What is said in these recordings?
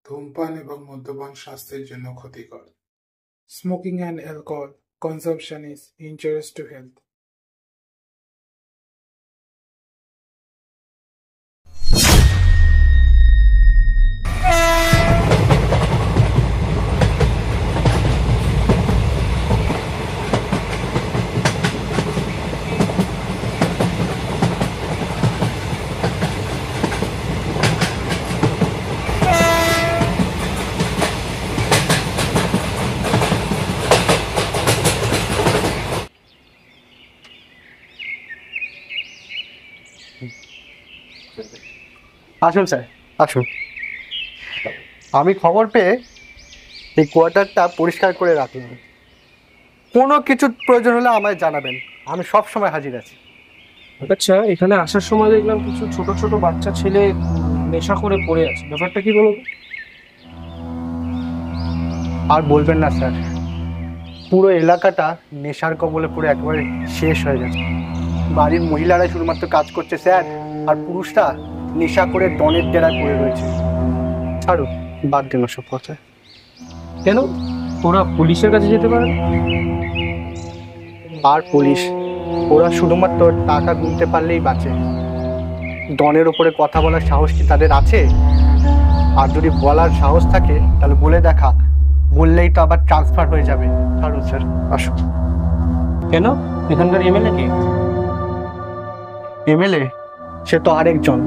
ধূমপান এবং মদ্যপান স্বাস্থ্যের জন্য ক্ষতিকর। Smoking and alcohol consumption is injurious to health. আসুন স্যার, আসুন। আমি খবর পেয়ে এই কোয়ার্টারটা পরিষ্কার করে রাখলাম। কোনো কিছু প্রয়োজন হলে আমায় জানাবেন, আমি সব সময় হাজির আছি। আচ্ছা, এখানে আসার সময় দেখলাম কিছু ছোট ছোট বাচ্চা ছেলে নেশা করে পড়ে আছে, ব্যাপারটা কি বলবো? আর বলবেন না স্যার, পুরো এলাকাটা নেশার কবলে পুরো একেবারে শেষ হয়ে গেছে। বাড়ির মহিলারাই শুধুমাত্র কাজ করছে স্যার, আর পুরুষরা নেশা করে ডনের ডেরায় পড়ে রয়েছে। ছাড়ুন, বাদ দিন ওসব কথা। কেন ওরা পুলিশের কাছে যেতে পারে? আর পুলিশ, ওরা শুধুমাত্র টাকা গুনতে পারলেই বাঁচে। ডনের ওপরে কথা বলার সাহস কি তাদের আছে? আর যদি বলার সাহস থাকে তাহলে বলে দেখা, বললেই তো আবার ট্রান্সফার হয়ে যাবে। ছাড়ুন স্যার, আসুন। কেন, এখানকার এমএলএ কে? এমএলএ সে তো আরেকজন।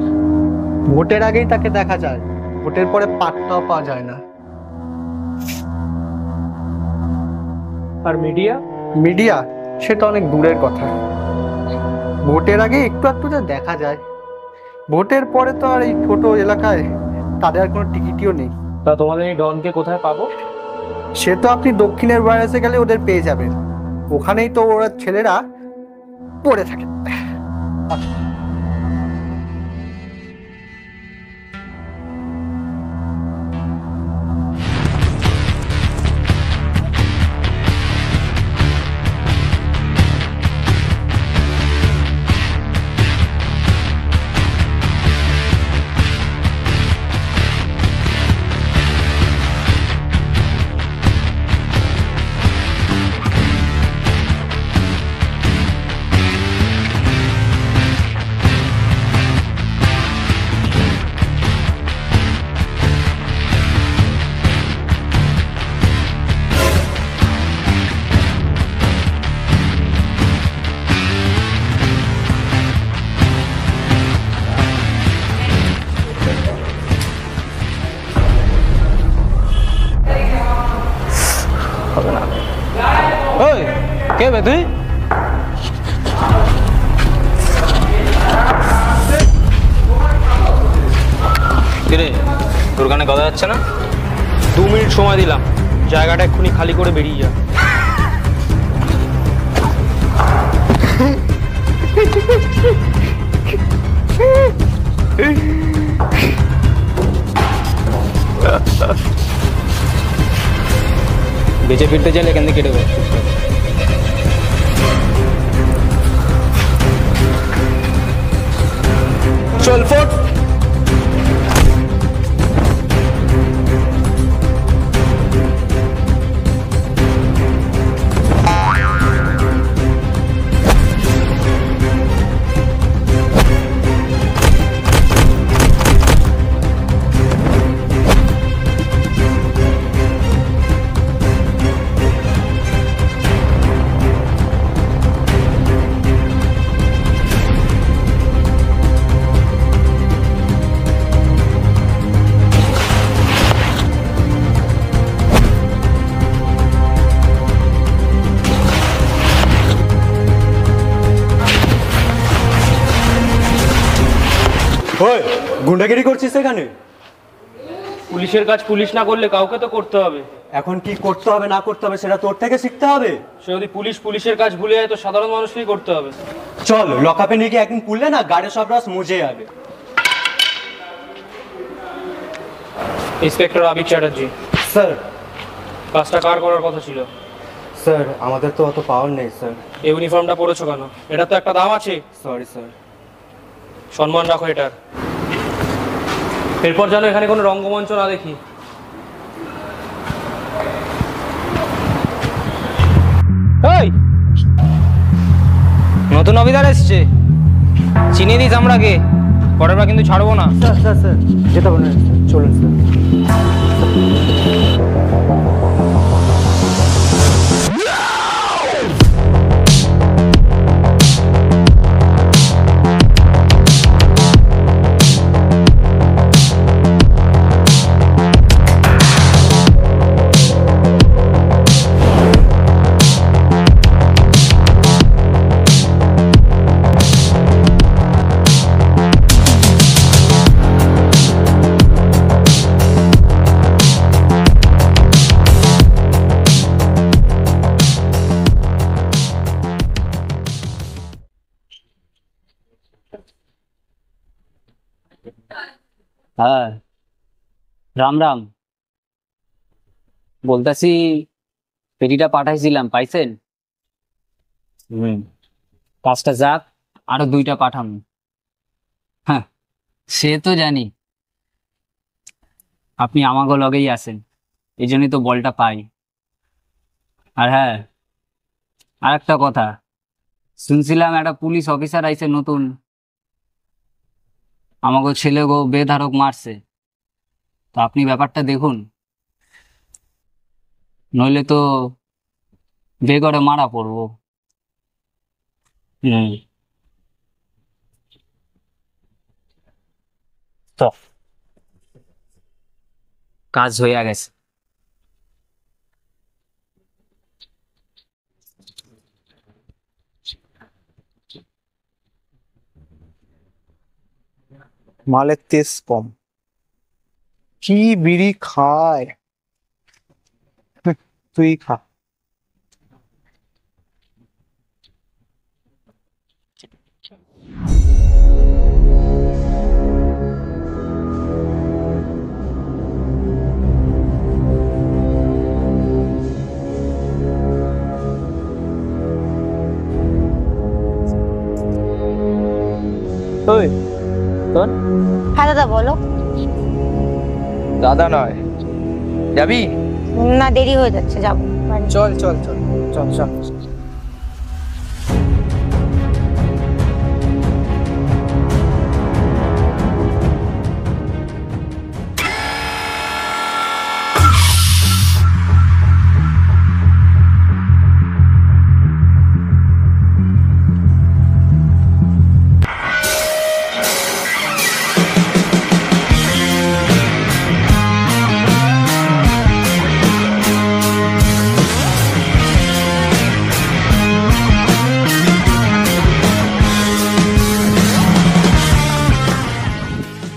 ভোটের আগেই তাকে দেখা যায়, ভোটের পরে পাত্তাও পাওয়া যায় না। আর মিডিয়া? মিডিয়া সে তো অনেক দূরের কথা। ভোটের আগে একটু একটু যা দেখা যায়, ভোটের পরে তো আর এই ছোট এলাকায় তাদের আর কোনো টিকিটও নেই। তা তোমাদের এই ডনকে কোথায় পাবো? সে তো আপনি দক্ষিণের ভাইরাসে গেলে ওদের পেয়ে যাবেন, ওখানেই তো ওরা ছেলেরা পড়ে থাকে। কে বে তুই? কিরে, তোর কানে কথা যাচ্ছে না? 2 মিনিট সময় দিলাম, জায়গাটা এক্ষুনি খালি করে বেরিয়ে যা। বেঁচে ফিরতে চাইলে এখান থেকে কেটে পড়। চল ফোট। ওই গুন্ডাগিরি করছিস এখানে? পুলিশের কাজ পুলিশ না করলে কাউকে তো করতে হবে। এখন কি করতে হবে না করতে হবে সেটা তোর থেকে শিখতে হবে। সে যদি পুলিশের কাজ ভুলে যায় তো সাধারণ মানুষকেই করতে হবে। চল লকআপে নিয়ে গিয়ে একদিন পুললে না গাড়ি সব রাস মুজে যাবে। ইন্সপেক্টর আবির চ্যাটার্জি। স্যার, কাজটা কার করার কথা ছিল? স্যার আমাদের তো অত পাওয়ার নেই স্যার। এই ইউনিফর্মটা পরেছো কেন? এটা তো একটা দাম আছে। Sorry sir. সম্মান রাখো এটার। এরপর যেন এখানে কোনো রঙ্গমঞ্চ না দেখি। এই নতুন অফিসার এসছে, চিনিয়ে দিস আমরাকে, পরের বার কিন্তু ছাড়বো না। স্যার স্যার স্যার যেতে হবে না, চলুন স্যার। হ্যাঁ, রাম রাম। বলতেছি পেটিটা পাঠাইছিলাম, পাইছেন? কাজটা যাক, আরো 2টা পাঠানো। হ্যাঁ, সে তো জানি আপনি আমাগো লগেই আছেন, এই জন্যই তো বলটা পাই। আর হ্যাঁ, আর একটা কথা, শুনছিলাম একটা পুলিশ অফিসার আইছে নতুন, আমাগো ছেলে গো বেধারক মারছে। তো আপনি ব্যাপারটা দেখুন, নইলে তো বেগরে মারা পড়বো। হুম, তো কাজ হইয়া গেছে। মালের তেজ কম, কি বিড়ি খায়। তুই খা। ওই তোর হ্যাঁ দাদা বলো। দাদা নয়, যাবি? না দেরি হয়ে যাচ্ছে, যাবো। চল চল চল চল চল।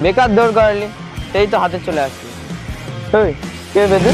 বেকার দৌড় করালি, সেই তো হাতে চলে আসলি। ওই কে বেদে?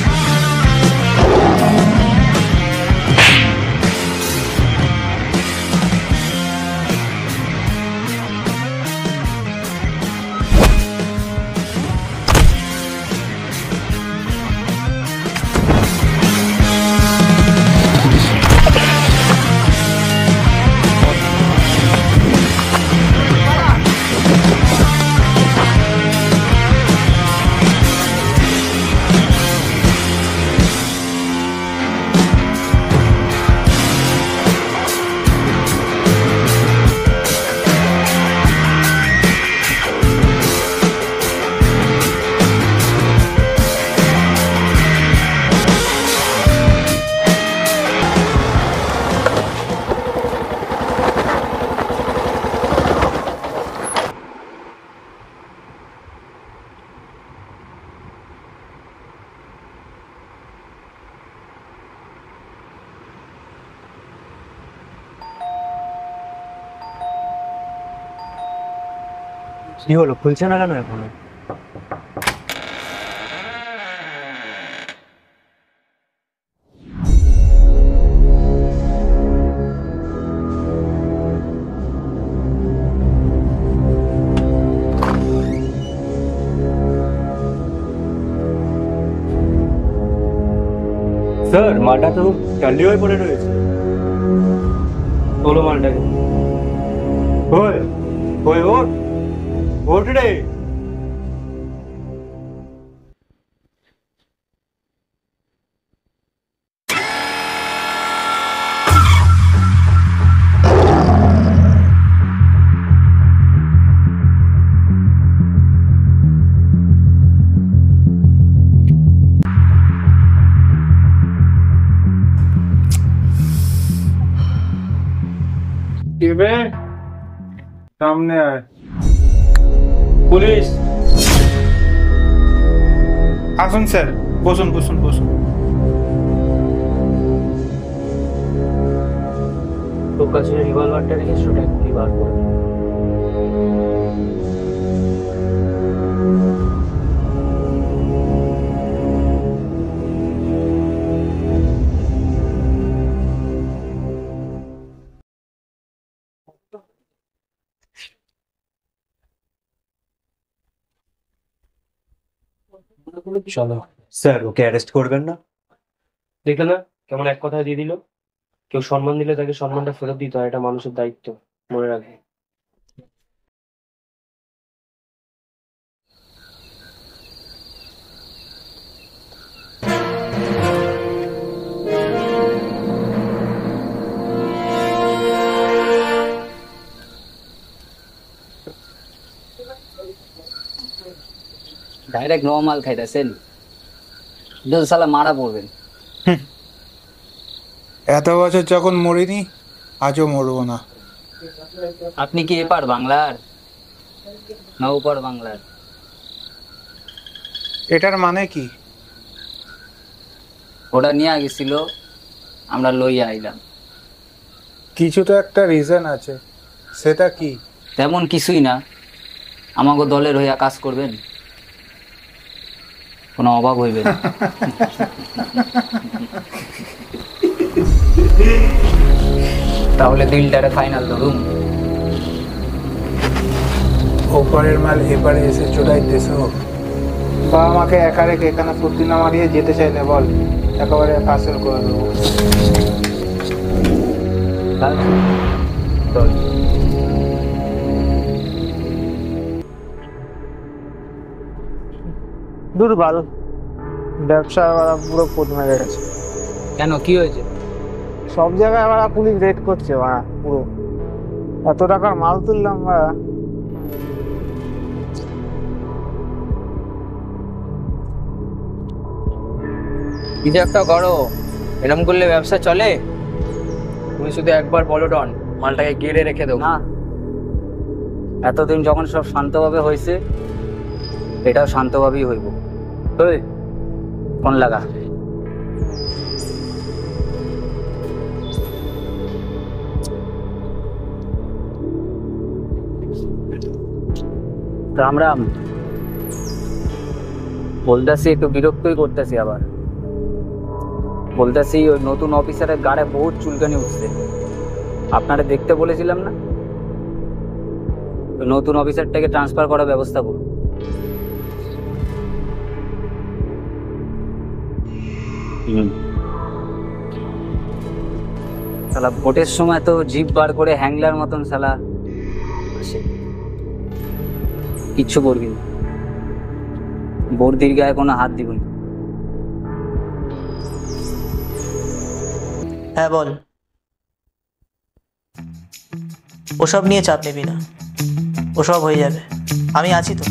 কি হলো, খুলছে না কেন এখনো? স্যার, মালটা তো টান্ডি হয়ে পড়ে রয়েছে। তোলো মালটাকে। ওই ওই ওঠ, ওঠ রে। কে সামনে আয়। পুলিশ। আসুন স্যার, বসুন বসুন বসুন। তোর কাছে রিভলভারটা রেখে সেটা এক্ষুনি বার করে দে। চলো। স্যার ওকে অ্যারেস্ট করবেন না? দেখলে না কেমন এক কথায় দিয়ে দিল। কেউ সম্মান দিলে তাকে সম্মানটা ফেরত দিতে হয়, এটা মানুষের দায়িত্ব, মনে রাখবে। ডাইরেক্ট নর্মাল খাইতেছেন, সালা মারা পড়বেন। এত বছর যখন মরিনি, আজও মরবো না। আপনি কি এপার বাংলার না ওপার বাংলার? এটার মানে কি? ওটা নিয়ে গেছিল, আমরা লইয়া আইলাম। কিছু তো একটা রিজন আছে, সেটা কি? তেমন কিছুই না, আমাকে দলের হইয়া কাজ করবেন, কোনো অভাব হইবে না। তাহলে দিলটারে ফাইনাল ধরুন। ওপারের মাল এপারে এসে চোরাইতেছ, বা আমাকে একা রেখে এখানে ফুর্তি না মারিয়ে যেতে চাইলে বল, একেবারে ফাসল করে দেবো। দুর্বল ব্যবসা পুরো পোত মেরে গেছে। কেন, কি হয়েছে? সব জায়গায় আবার পুলিশ রেড করছে, পুরো এত টাকার মাল তুললাম। কিছু একটা করো, এরকম করলে ব্যবসা চলে? তুমি শুধু একবার বলো ডন, মালটাকে গেড়ে রেখে দেবো। না, এতদিন যখন সব শান্তভাবে হয়েছে, এটাও শান্তভাবেই হইব। ওই ফোন লাগা। রাম রাম। বলতেছি একটু বিরক্তই করতেছি, আবার বলতেছি ওই নতুন অফিসারের গাড়ে বহুত চুলকানি উঠছে, আপনারা দেখতে বলেছিলাম না? ওই নতুন অফিসারটাকে ট্রান্সফার করার ব্যবস্থা করুন। শালা ভোটের সময় তো জিপ বার করে হ্যাংলার মতন শালা আসে, কিচ্ছু করবি না, বর্দির গায়ে কোনো হাত দিব না। হ্যাঁ বল। ওসব নিয়ে চাপ নিবি না, ওসব হয়ে যাবে, আমি আছি তো।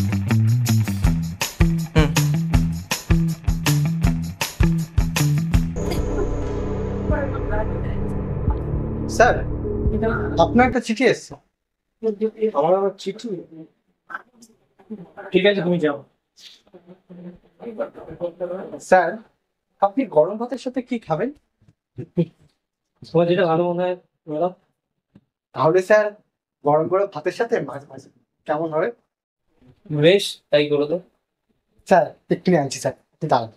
স্যার আপনার একটা চিঠি এসছে। আমার আবার চিঠি? ঠিক আছে, তুমি যাও। স্যার আপনি গরম ভাতের সাথে কি খাবেন? তোমার যেটা ভালো মনে হয় বলো। তাহলে স্যার গরম গরম ভাতের সাথে মাছ ভাজা কেমন হবে? বেশ, তাই করো তো। স্যার এক্ষুনি আনছি স্যার, আপনি দাঁড়ান।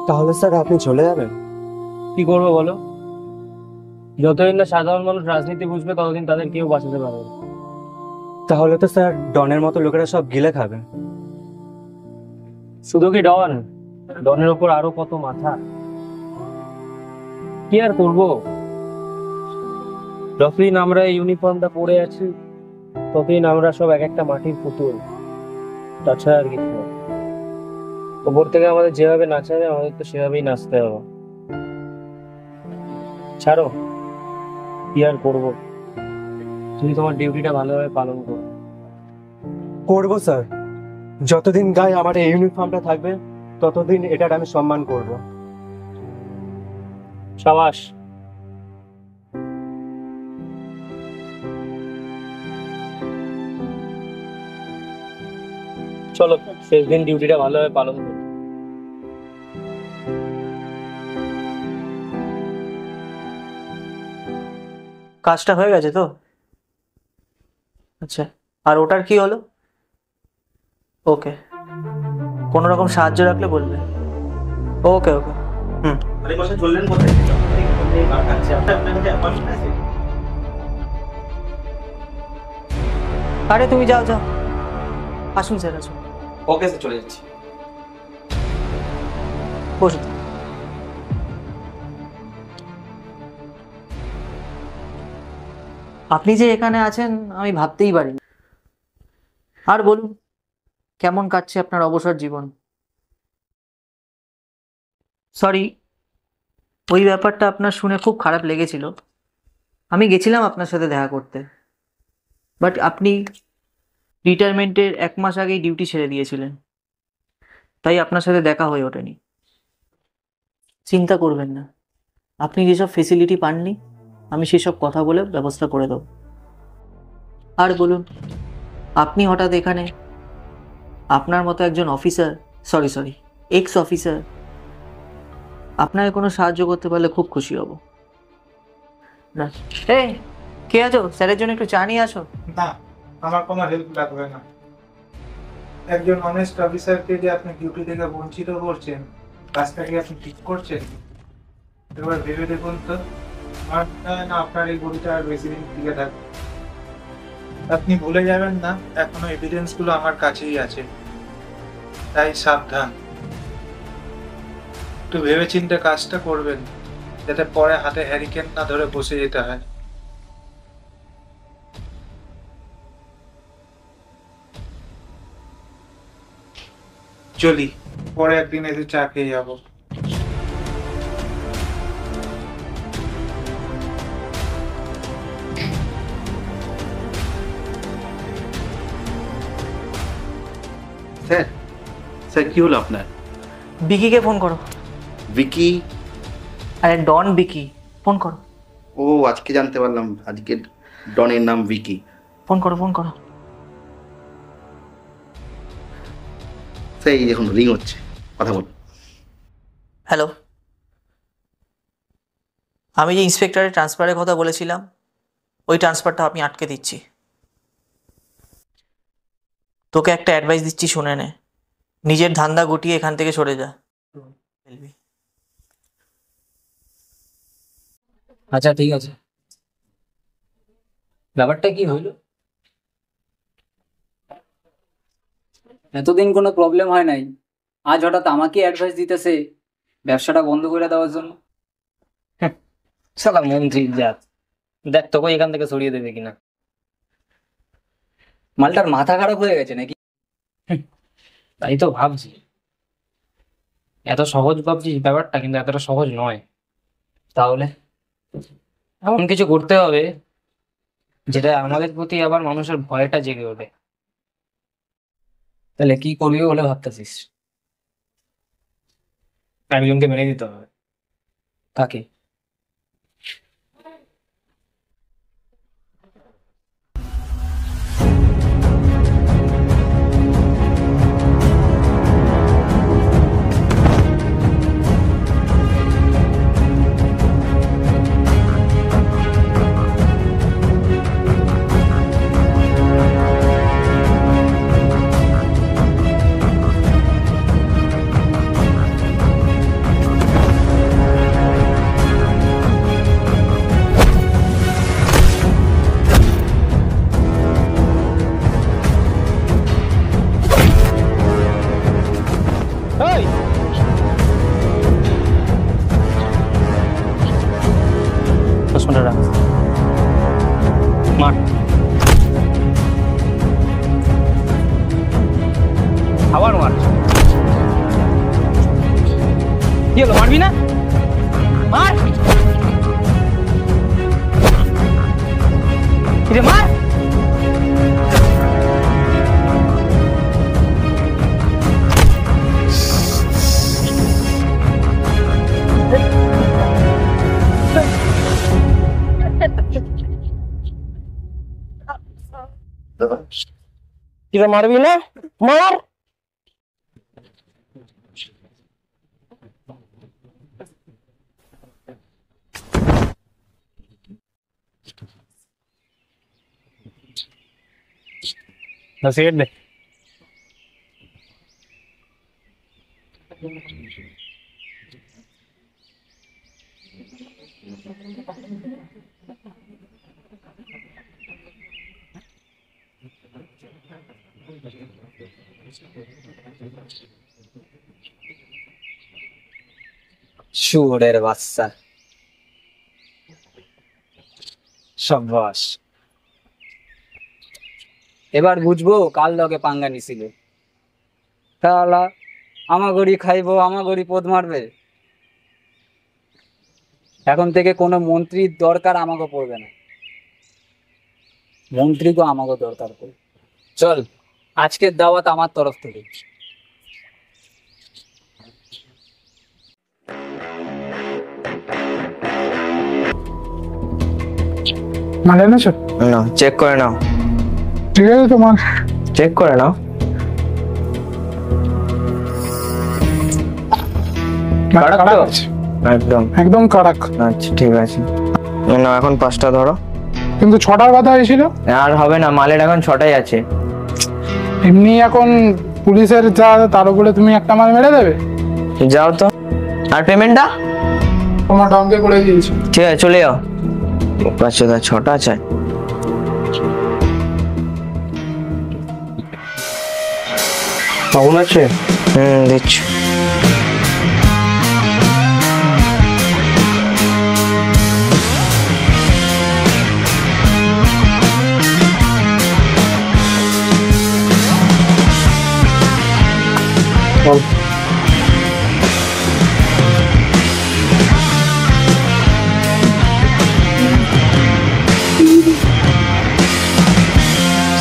তাহলে স্যার আপনি চলে যাবেন? কি করবো বলো? যতদিন না সাধারণ মানুষ রাজনীতি বুঝবে, ততদিন তাদের কেউ বাঁচাতে পারবে না। তাহলে তো স্যার ডনের মতো লোকেরা সব গিলে খাবে। শুধু কি ডন, ডনের ওপর আরো কত মাথা। কি আর করবো, যতদিন আমরা এই ইউনিফর্মটা পরে আছি, ততদিন আমরা সব এক একটা মাটির পুতুল, তাছাড়া আর কিছু না। ওপর থেকে আমাদের যেভাবে নাচাবে, আমাদের তো সেভাবেই নাচতে হবে। ছাড়ো, কি আর করবো, তুমি তোমার ডিউটিটা ভালোভাবে পালন করো। করবো স্যার, যতদিন গায়ে আমার এই ইউনিফর্মটা থাকবে ততদিন এটার আমি সম্মান করব। সাবাস। চলো, শেষ দিন ডিউটিটা ভালোভাবে পালন করো। কাজটা হয়ে গেছে তো? আচ্ছা, আর ওটার কি হলো? ওকে, কোনো রকম সাহায্য রাখলে বলবে। ওকে ওকে, হুম। আরে তুমি যাও যাও, আসুন স্যার আসুন। ওকে স্যার, চলে যাচ্ছি। বসুন। আপনি যে এখানে আছেন আমি ভাবতেই পারিনি। আর বলুন, কেমন কাটছে আপনার অবসর জীবন? সরি, ওই ব্যাপারটা আপনার শুনে খুব খারাপ লেগেছিল। আমি গেছিলাম আপনার সাথে দেখা করতে, বাট আপনি রিটায়ারমেন্টের 1 মাস আগেই ডিউটি ছেড়ে দিয়েছিলেন, তাই আপনার সাথে দেখা হয়ে ওঠেনি। চিন্তা করবেন না, আপনি যেসব ফেসিলিটি পাননি আমি সেসব কথা বলে ব্যবস্থা করে দেবো। আর বলুন, আপনি হঠাৎ এখানে, আপনার মতো একজন অফিসার, সরি এক্স অফিসার, আপনাকে কোনো সাহায্য করতে পারলে খুব খুশি হব। না, এই কে আছো? স্যারের জন্য একটু চা নিয়ে আসো। না, আমার কোনো হেল্প লাগবে না। একজন অনেস্ট অফিসারকে যে আপনি ডিউটি থেকে বঞ্চিত করছেন, কাজটাকে আপনি ঠিক করছেন, এবার ভেবে দেখুন তো। আমার মনে হয় না আপনার এই গতিটা আর বেশি দিন টিকে থাকবে। আপনি ভুলে যাবেন না, এখনো এভিডেন্স গুলো আমার কাছেই আছে, তাই সাবধান। একটু ভেবেচিন্তে কাজটা করবেন, যাতে পরে হাতে হ্যারিকেন না ধরে বসে যেতে হয়। চলি, পরে একদিন এসে চা খেয়ে যাবো। স্যার, স্যার কি হলো আপনার? বিকিকে ফোন করো। ভিকি? আরে ডন বিকি, ফোন করো। ও, আজকে জানতে পারলাম আজকে ডনের নাম ভিকি। ফোন করো ফোন করো। স্যার, এই দেখুন রিং হচ্ছে, কথা বলুন। হ্যালো, আমি যে ইন্সপেক্টরের ট্রান্সফারের কথা বলেছিলাম, ওই ট্রান্সফারটা আমি আটকে দিচ্ছি। তোকে একটা অ্যাডভাইস দিচ্ছি, শুনে নে। নিজের ধান্দা গুটিয়ে এখান থেকে সরে যা। আচ্ছা ঠিক আছে, ব্যাপারটা কি হইলো? এতদিন কোনো প্রবলেম হয় নাই, আজ হঠাৎ আমাকে অ্যাডভাইস দিতেছে ব্যবসাটা বন্ধ করে দেওয়ার জন্য। সালা মন্ত্রীর জাত, দেখ তোকে এখান থেকে সরিয়ে দেবে কিনা। মালটার মাথা খারাপ হয়ে গেছে নাকি? তাই তো ভাবছি, এত সহজ ভাবছিস ব্যাপারটা, কিন্তু এতটা সহজ নয়। তাহলে এমন কিছু করতে হবে যেটা আমাদের প্রতি আবার মানুষের ভয়টা জেগে ওঠে। তাহলে কি করবি বলে ভাবতেছিস? একজনকে মেনে দিতে হবে। কাকে? চশমাটা রাখ, মার। আবার মার। কি হলো, মারবি না? মার। কিরে মারবি না? মার। সিগারেট দে। শুয়োরের বাচ্চা, সাব্বাস। এবার বুঝবো কাল লগে পাঙ্গা নিছিল। তাহলে আমাগরি খাইবো, আমাগরি পোদ মারবে। এখন থেকে কোনো মন্ত্রীর দরকার আমাকে পড়বে না, মন্ত্রীকে আমাকে দরকার পড়বে। চল, আজকের দাওয়াত আমার তরফ থেকে। মানে এনেছো? না, চেক করে নাও, ঠিক আছে তোমার। চেক করে নাও। কাড়াক তো? একদম একদম কাড়াক। আচ্ছা ঠিক আছে, না এখন 5টা ধরো। কিন্তু 6টার কথা হয়েছিল। আর হবে না, মালের এখন 6টাই আছে। এমনি এখন পুলিশের যা, তার উপরে তুমি একটা মাল মেরে দেবে। যাও তো। আর পেমেন্টটা? তোমার ডমকে করে দিয়েছি। ঠিক আছে, চলে যাও। 6টা চাই। পাউন আছে? দিচ্ছি।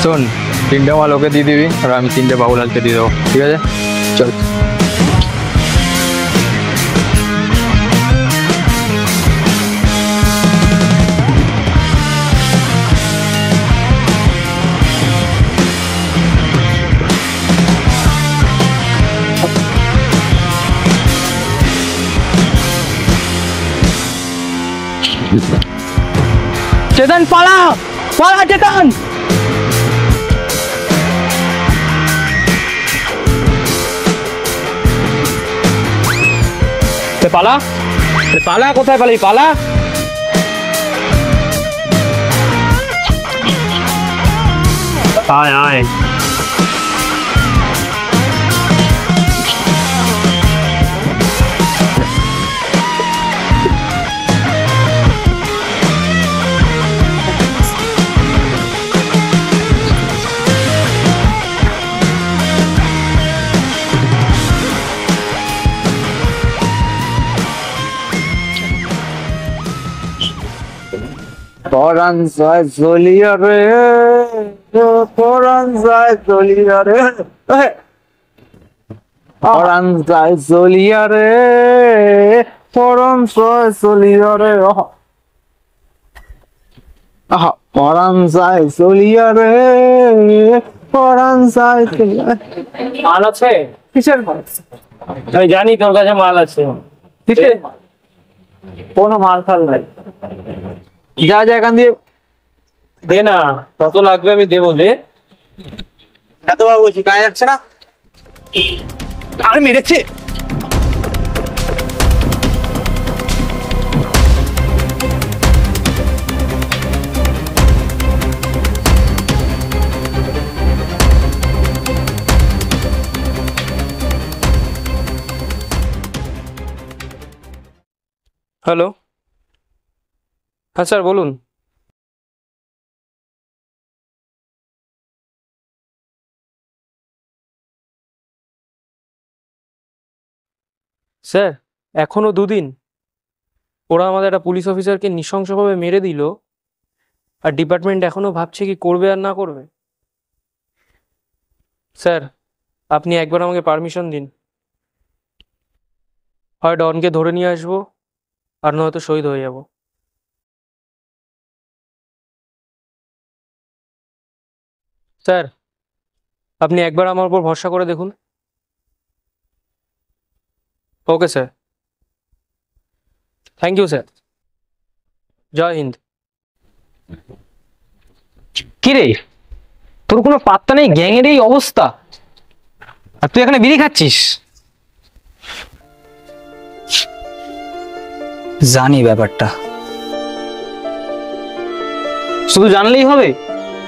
শোন, 3টে মাল ওকে দিয়ে দিবি আর আমি 3টে বাবুলালকে দিয়ে দেবো, ঠিক আছে? চল। চেতন পালা, পালা চেতন। পালা, পালা কোথায় পালি? পালা। আয় আয়। পরাণ যায় জ্বলিয়া রে, পরাণ যায় জ্বলিয়া রে, পরাণ যায় জ্বলিয়া রে, পরাণ যায় জ্বলিয়া রে, পরাণ যায় জ্বলিয়া রে, পরাণ যায় জ্বলিয়া। মাল আছে? কিসের মাল? আমি জানি তোর কাছে মাল আছে। কিসের মাল? কোনো মাল ফাল নাই। যা যা এখান দিয়ে দে না, কত লাগবে আমি দেবো। দে। এতবার বলছি, গায়ে যাচ্ছে না? আর মেরেছে। হ্যালো, হ্যাঁ স্যার বলুন। স্যার এখনো 2 দিন? ওরা আমাদের একটা পুলিশ অফিসারকে নৃশংসভাবে মেরে দিল, আর ডিপার্টমেন্ট এখনো ভাবছে কি করবে আর না করবে। স্যার আপনি একবার আমাকে পারমিশন দিন, হয় ডনকে ধরে নিয়ে আসবো আর নয়তো শহীদ হয়ে যাব। স্যার আপনি একবার আমার উপর ভরসা করে দেখুন। Okay sir, thank you sir. জয় হিন্দ। কিরে, তোর কোনো পাত্তা নেই, গ্যাংয়ের এই অবস্থা, আর তুই এখানে বিড়ি খাচ্ছিস? জানি ব্যাপারটা। শুধু জানলেই হবে?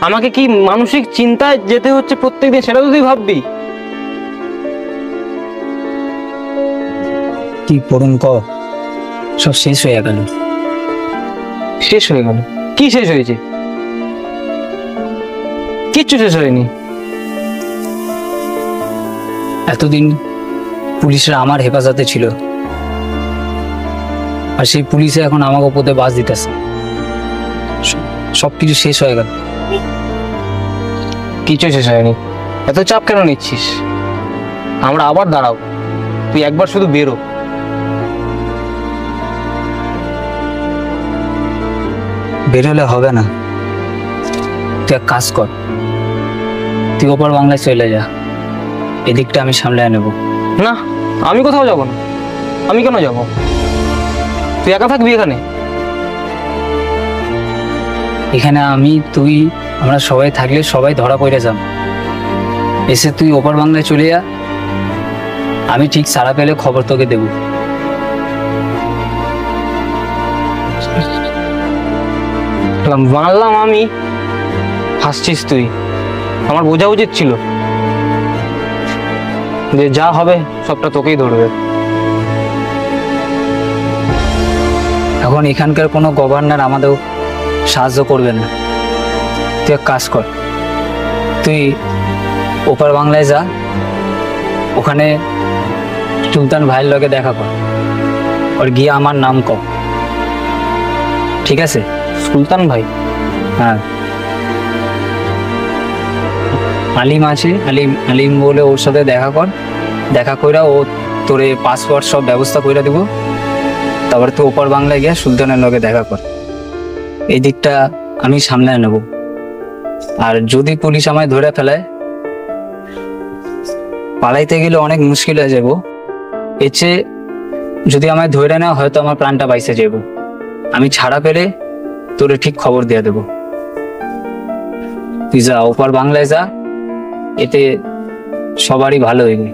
আমাকে কি মানসিক চিন্তায় যেতে হচ্ছে প্রত্যেকদিন, সেটা তো তুই ভাববি। কি করুন ক, সব শেষ হয়ে গেল। শেষ হয়ে গেল? কি শেষ হয়েছে? কিচ্ছু শেষ হয়নি। এতদিন পুলিশরা আমার হেফাজতে ছিল, আর সেই পুলিশে এখন আমাকে উপরে বাস দিতেছে। সবকিছু শেষ হয়ে গেল। কিছু শেষ হয়নি, এত চাপ কেন নিচ্ছিস? আমরা আবার দাঁড়াবো, তুই একবার শুধু বেরো। বেরোলে হবে না, তুই এক কাজ কর, তুই ওপর বাংলায় চলে যা, এদিকটা আমি সামলে নেব। না, আমি কোথাও যাব না। আমি কেন যাব? তুই একা থাকবি এখানে? এখানে আমি তুই আমরা সবাই থাকলে সবাই ধরা পড়ে যাব। এসে তুই ওপর বাংলায় চলে যা, আমি ঠিক সারা পেলে খবর তোকে দেব। মানলাম আমি, হাসছিস তুই। আমার বোঝা উচিত ছিল যে যা হবে সবটা তোকেই ধরবে। এখন এখানকার কোনো গভর্নর আমাদের সাহায্য করবে না। তুই এক কাজ কর, তুই ওপার বাংলায় যা, ওখানে সুলতান ভাইয়ের লগে দেখা কর, আর গিয়ে আমার নাম কর, ঠিক আছে? সুলতান ভাই? হ্যাঁ, আলিম আছে, আলিম বলে ওর সাথে দেখা কর। দেখা কইরা ও তোরে পাসপোর্ট সব ব্যবস্থা কইরা দিব। তারপরে তুই ওপার বাংলায় গিয়ে সুলতানের লগে দেখা কর। এই দিকটা আমি সামলে নেব। আর যদি পুলিশ আমায় ধরে ফেলায়, পালাইতে গেলে অনেক মুশকিল হয়ে যাব। এর চেয়ে যদি আমায় ধরে নেওয়া হয়তো আমার প্রাণটা বাইসে যাব। আমি ছাড়া পেলে তোরে ঠিক খবর দিয়ে দেব। তুই যা, ওপার বাংলায় যা, এতে সবারই ভালো হইবে।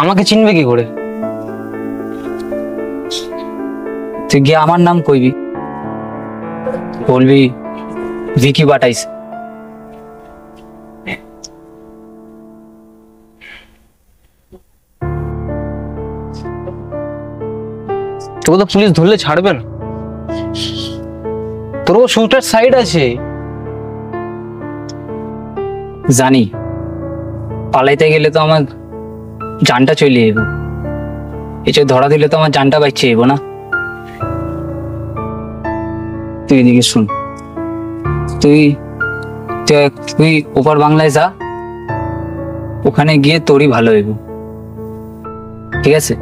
আমাকে চিনবে কি করে? তুই গিয়ে আমার নাম কইবি, বলবি ভিকি পাঠাইছে। তোকে তো পুলিশ ধরলে ছাড়বে না, তোরও শুটার সাইড আছে। জানি, পালাইতে গেলে তো আমার জানটা চলে যাব। এসে ধরা দিলে তো আমার জানটা বাইছে যাব না। তুই এদিকে শুন, তুই তুই ওপার বাংলায় যা, ওখানে গিয়ে তোরই ভালো হইব, ঠিক আছে?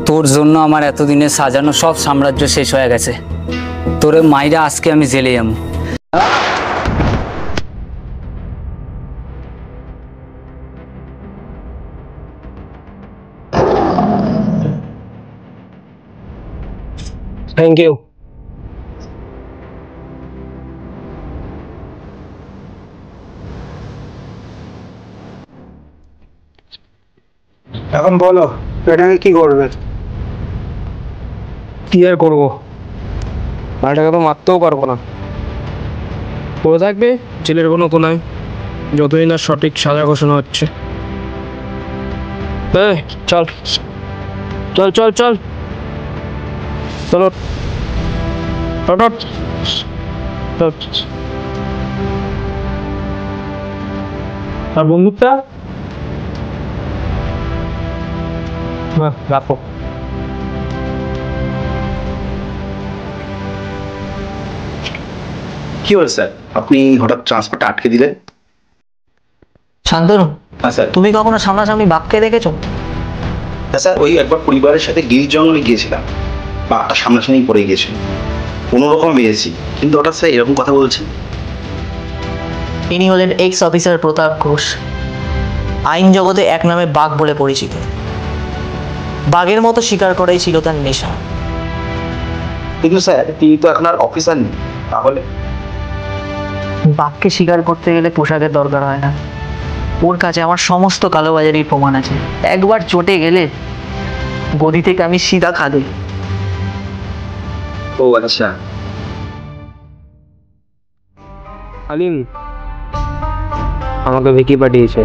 তোর জন্য আমার এতদিনে সাজানো সব সাম্রাজ্য শেষ হয়ে গেছে। তোরে মাইরা আজকে আমি জেলে যাবো। Thank you. এখন বলো এটাকে কি করবে? কি আর করবো, মালটাকে তো মারতেও পারবো না, পড়ে থাকবে জেলের কোনো কোনায় যতদিন না সঠিক সাজা ঘোষণা হচ্ছে। এই, চল চল চল চল চলো, আর বন্দুকটা রাখো। কি হলো স্যার, আপনি হঠাৎ ট্রান্সফারটা আটকে দিলেন? শান্তনু, হ্যাঁ স্যার। তুমি কখনো সামনাসামনি বাঘকে দেখেছো? হ্যাঁ স্যার, ওই একবার পরিবারের সাথে গির জঙ্গলে গিয়েছিলাম, বাঘটা সামনাসামনি পড়ে গিয়েছিল, কোনো রকম বেরিয়েছি, কিন্তু হঠাৎ স্যার এরকম কথা বলছেন। ইনি হলেন এক্স অফিসার প্রতাপ ঘোষ, আইন জগতে এক নামে বাঘ বলে পরিচিত। বাঘের মতো শিকার করাই ছিল তার নেশা। কিন্তু স্যার তিনি তো এখন আর অফিসার নেই, তাহলে? বাঘকে শিকার করতে গেলে পোশাকের দরকার হয় না, ওর কাছে আমার সমস্ত কালোবাজারির প্রমাণ আছে। একবার চটে গেলে গদি থেকে আমি সিধা খাদে। ও আচ্ছা। আলিম আমাকে ভিকি পাঠিয়েছে।